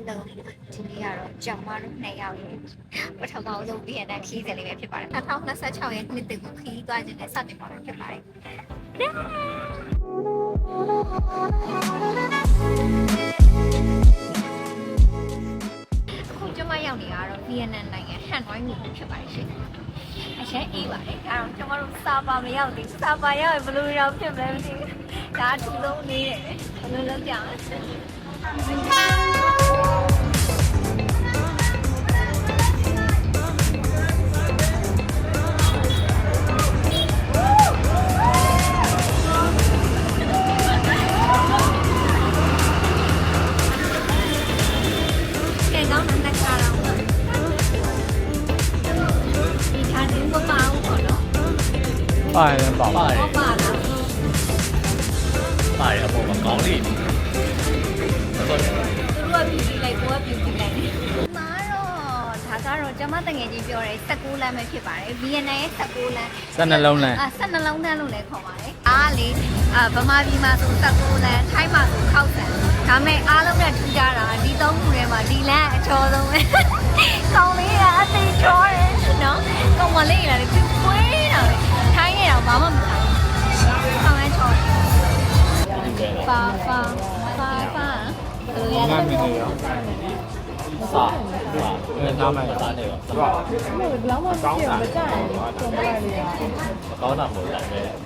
Hello ဒီနေ့ကတော့ကျမတို့2ယောက်ရေပထမဆုံးဗီယက်နမ်ခီးစဉ်လေးပဲဖြစ်ပါတယ်2026ရဲ့နှစ်သစ်ကိုခီးသွားခြင်းနဲ့စတင်ပါမယ်ဖြစ်ပါတယ်အခုကျမရောက်နေတာကတော့ဗီယက်နမ်နိုင်ငံဟန်နွိုင်းမြို့ဖြစ်ပါတယ်ရှင်အရင်အေးပါတယ်ဒါတော့ကျမတို့စာပါမရောက်သေးစာပါရောက်ရင်ဘယ်လိုရောက်ဖြစ်မလဲမသိဘူးဒါအထူးဆုံးနေတယ်ဘယ်လိုလုပ်ကြမလဲပါတယ်ပေါ့ပါတယ် ပါလား ပါတယ်အပေါ်မှာကောင်းလိမ့်မယ်ဟုတ်တယ် သူတို့ကပြူကြည့်လိုက်ကိုကပြူကြည့်လိုက်မာတော့ဒါကတော့ကျမတငယ်ချင်းပြောတယ်16လမ်းပဲဖြစ်ပါတယ်ဗီယက်နမ်ရဲ့16လမ်း 12လုံးလမ်း12လုံးလမ်းလို့လည်းခေါ်ပါတယ်အားလေဗမာပြည်မှာဆို16လမ်းထိုင်းမှာဆို60လမ်းဒါမဲ့အားလုံးနဲ့ထူးခြားတာဒီ3ခုထဲမှာဒီလမ်းအချောဆုံးပဲကောင်းလေးကအသိချောတယ်နော်ကောင်းမလေးကလည်းပြူကွေးတာပဲထိုင်းနေတာဘာမှမဆိုင်ဘူးကောင်းလဲချောတယ်ပါဘယ်လိုရလဲ မင်းရောစာနားမယ်စာနေရောစာ လောင်းမပြောင်းမကြရင်ပုံမလိုက်လေ။ ကောင်းတာမဟုတ်တယ်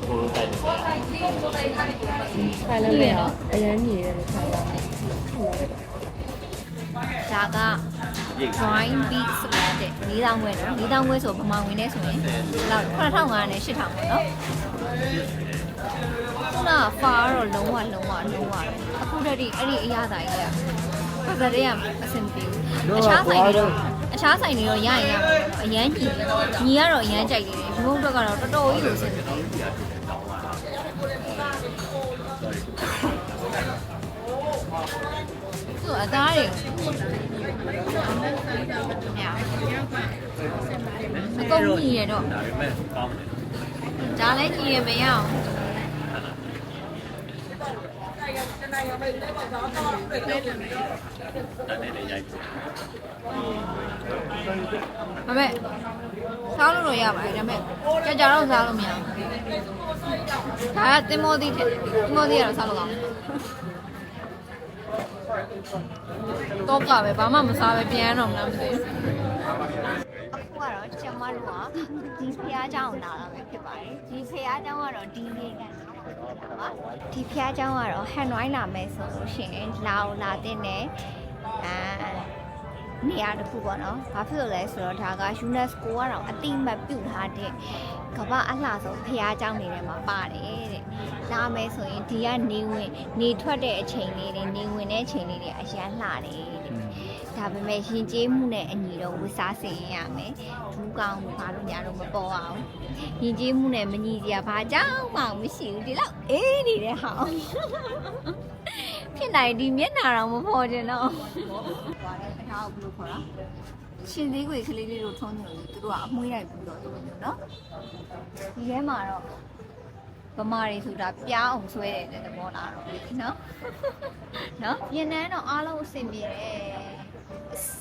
ကိုလိုတိုက်တယ် ခိုင်လည်းမရအရင်ညီရတယ်ခိုင်ရမယ် ဒါက Join Beat ဆိုတဲ့4000ခွဲနော်4000ခွဲဆိုဗမာဝင်နေဆိုရင်လောက်9500နဲ့8000ပေါ့နော်ခုနကဖာကတော့လုံးဝအခုတည်းအဲ့ဒီအရသာကြီးကပတ်သက်ရအဆင်ပြေဘူးအခြားဆိုင်တွေတော့ရရင်ရအရန်ညီကတော့အရန်ကြိုက်နေတယ်ဒီဘုံတော့ကတော့တော်တော်ကြီးလို့ဆင်ပြေဆိုအသားတွေအကုန်ညီရတော့ ဒါပေမဲ့ကောင်းတယ် ဒါလည်းညီရမရအောင်ဒါနဲ့လည်းရိုက်တယ် ဒါပေမဲ့စားလို့တော့ရပါတယ်ဒါပေမဲ့ကြာတော့စားလို့မရဘူးဒါကတင်မောသီးကတော့စားလို့ကောင်းတော့ကပဲဘာမှမစားပဲပြန်ရတော့မလားမသိဘူးအခုကတော့ကျမတို့ကဒီဖျားเจ้าကိုလာတာပဲဖြစ်ပါတယ်ဒီဖျားเจ้าကတော့ဒီနေ့ကဒီဖျားเจ้าကတော့ဟန်နွိုင်းလာမယ်ဆိုလို့ရှိရင်လာတဲ့နဲ့နေရာတစ်ခုပေါ့နော်။ဘာဖြစ်လို့လဲဆိုတော့ဒါက UNESCO ကတော့အတိအမှတ်ပြုထားတဲ့ကမ္ဘာအလှဆုံးဖျားเจ้าနေထဲမှာပါတယ်တဲ့။လာမယ်ဆိုရင်ဒီကနေထွက်တဲ့အချိန်လေးတွေနေဝင်တဲ့အချိန်လေးတွေအရန်လှတယ်တဲ့။ဒါပေမဲ့ရင်ကျေးမှုနဲ့အညီတော့ဝစားစင်ရမယ်။ဒူးကောင်းဘာလို့ညာတော့မပေါ်အောင်။ရင်ကျေးမှုနဲ့မညီစရာဘာကြောင့်မှမရှိဘူးဒီလောက်အေးနေတဲ့ဟာ။ဖြစ်နိုင်ဒီမျက်နှာတော့မပေါ်ကြတော့ပါတယ်အထားကိုဘယ်လိုခေါ်တာရှင်သေးခွေကလေးလေးတို့ထုံးနေလို့သူတို့ကအမွှေးရိုက်ပြီးတော့ဒီလိုမျိုးနော်ဒီထဲမှာတော့ဗမာတွေဆိုတာပြားအောင်ဆွဲတယ်တဲ့သဘောလားတော့နော်ဗီယက်နမ်တော့အားလုံးအဆင်ပြေတယ်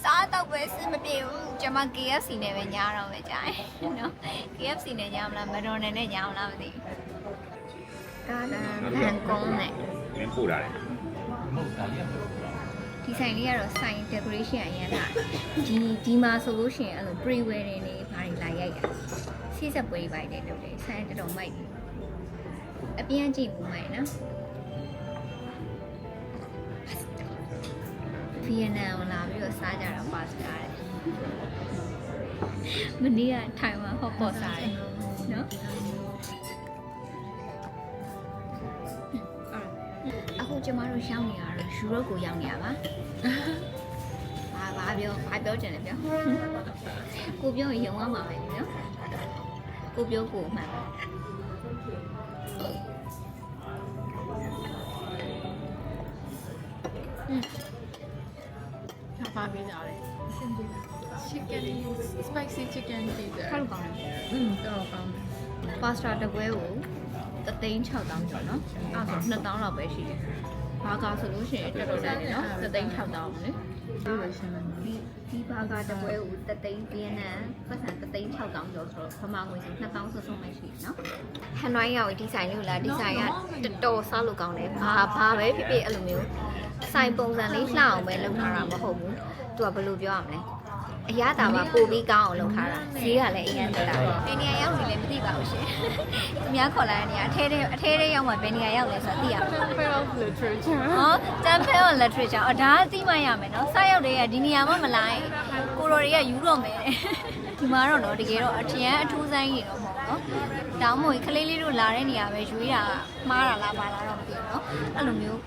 စားတော့ပဲအဆင်မပြေဘူးကျွန်မ KFC နဲ့ပဲညားတော့မယ်ကြာရင်နော် KFC နဲ့ညားမလားမက်ဒိုနယ်နဲ့ညားမလားမသိဘူးဒါကဘန်ကုန်းနဲ့ မင်းပို့တာလေမဟုတ်တာလေ ဒီဆိုင်လေးကတော့ဆိုင် decoration အရင်ကဒီမှာဆိုလို့ရှိရင်အဲ့လို pre-wedding တွေဘာတွေလာရိုက်တာစီးစက်ပွဲတွေပါတယ်လုပ်တယ်ဆိုင်တော်တော်မိုက်တယ်အပြင်းကြည့်မှုမိုက်နော်ဗီယက်နမ်လာပြီးတော့စားကြတာပါစတာတယ်မနေ့ကထိုင်ဝမ်ဟော့ပေါ့စားတယ်နော်အခုကျမတို့ရောက်နေရတော့ယူရိုကိုရောက်နေရပါဘာပြောချင်လဲပြောကိုပြောရင်ယုံရမှာပဲနော်ကိုပြောကိုမှန်ဘာပေးကြလဲ chicken spicy chicken pizza ခါလို့ကောင်းတယ် တော်ကောင်းတယ် ပါစတာတစ်ပွဲကို3,600ကျော်နော်အဲ့ဒါဆို2000လောက်ပဲရှိတယ်ဘာကာဆိုလို့ရှိရင်တော်တော်တန်တယ်နော်3,600လေ ဒီဘာကတပွဲကိုတသိန်းပြင်းနဲ့ပတ်စံတသိန်း6000ကျော်ဆိုတော့ပမာငွေဆို2000ဆွဆုံးမှရှိတယ်နော်ဟန်နွိုင်းရောက်ဒီဇိုင်းလေးကိုလာဒီဇိုင်းကတော်တော်စားလို့ကောင်းတယ်ဘာပဲဖြစ်ဖြစ်အဲ့လိုမျိုးဆိုင်ပုံစံလေးလှအောင်ပဲလုပ်ထားတာမဟုတ်ဘူးသူကဘယ်လိုပြောရမလဲအရသာပါပို့ပြီးကောင်းအောင်လုပ်ထားတာဈေးကလည်းအရင်တက်တာပဲဘယ်နေရာရောက်နေလဲမသိပါဘူးရှင်သူများခေါ်လာတဲ့နေရာအထဲထဲရောက်မှဘယ်နေရာရောက်လဲဆိုတော့သိရမှာ Temple of Literature ဟော Temple of Literature ဒါအသိမှရမယ်နော်စရောက်တွေကဒီနေရာမှမလာရင်ကိုရိုတွေကယူတော့မယ်ဒီမှာတော့နော်တကယ်တော့အထင်အထူးဆိုင်ကြီးတော့မဟုတ်နော်တောင်းမို့ခလေးလေးတို့လာတဲ့နေရာပဲရွေးတာမှားတာလားပါလားတော့မသိဘူးနော်အဲ့လိုမျိုး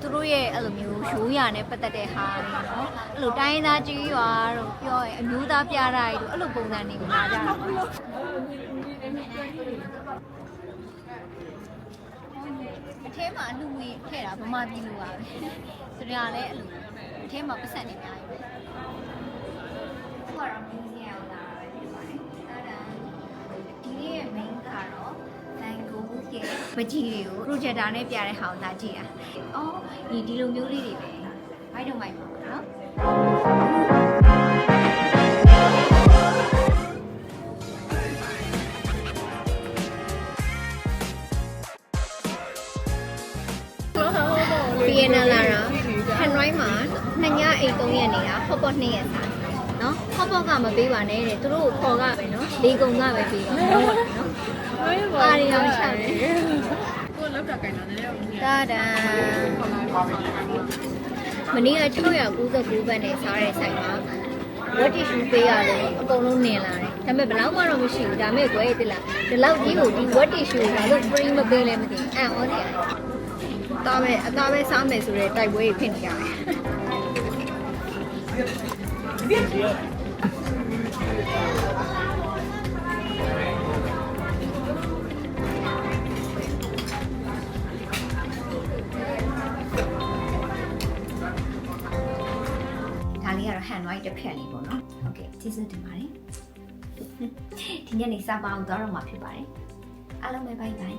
သူတို့ရဲ့အဲ့လိုမျိုးရိုးရာနဲ့ပတ်သက်တဲ့ဟာတွေနော်အဲ့လိုတိုင်းသားကြီးရွာတို့ပြောရင်အမျိုးသားပြတာတွေတို့အဲ့လိုပုံစံတွေကိုလာကြတာပါအထဲမှာအလူငွေထည့်တာဗမာပြည်လိုပါပဲသူတွေကလည်းအဲ့လိုအထဲမှာပတ်စံနေအများကြီးပဲဟိုကတော့မင်းကြီးအောင်လာတာပဲဖြစ်ပါတယ်အဲ့ဒါဒီနေ့ရဲ့ main ကတော့ဘန်ကိုရဲ့ပကြီးတွေကို projector နဲ့ပြတဲ့ဟာကိုလာကြည့်တာ။အော်ဒီလိုမျိုးလေးတွေပဲ။ဘိုက်တော့ဘိုက်ပါနော်။ Vienna လာတာဟန်နွိုင်းမှာ2ညအိတ်3ရက်နေတာဟော့ပေါ့2ရက်စားနော်ဟော့ပေါ့ကမပေးပါနဲ့တဲ့သူတို့ခေါ်ကပဲနော်လေကုံကပဲပေးပါနော်အားရအောင်ချတယ်ကိုလောက်တာကြိုင်တာနည်းတာဒါမနေ့က699ဘတ်နဲ့စားတဲ့ဆိုင်မှာဝတ်တီရှူပေးရတယ်အကုန်လုံးနင်လာတယ်ဒါပေမဲ့ဘယ်လောက်မှတော့မရှိဘူးဒါပေမဲ့ကွယ်တိလားဒီလောက်ကြီးကိုဒီဝတ်တီရှူကလို့ free မပေးလဲမသိဘူးအံ့ဩစရာအသားပဲစားမယ်ဆိုတဲ့တိုက်ပွဲကြီးဖြစ်နေကြတယ်ဒါလေးကတော့ hand white တစ်ဖက်လေးပေါ့နော်ဟုတ်ကဲ့ကျေးဇူးတင်ပါတယ်ဒီညနေစာပောင်းတော့မှာဖြစ်ပါတယ်အားလုံးပဲဘိုင်ဘိုင်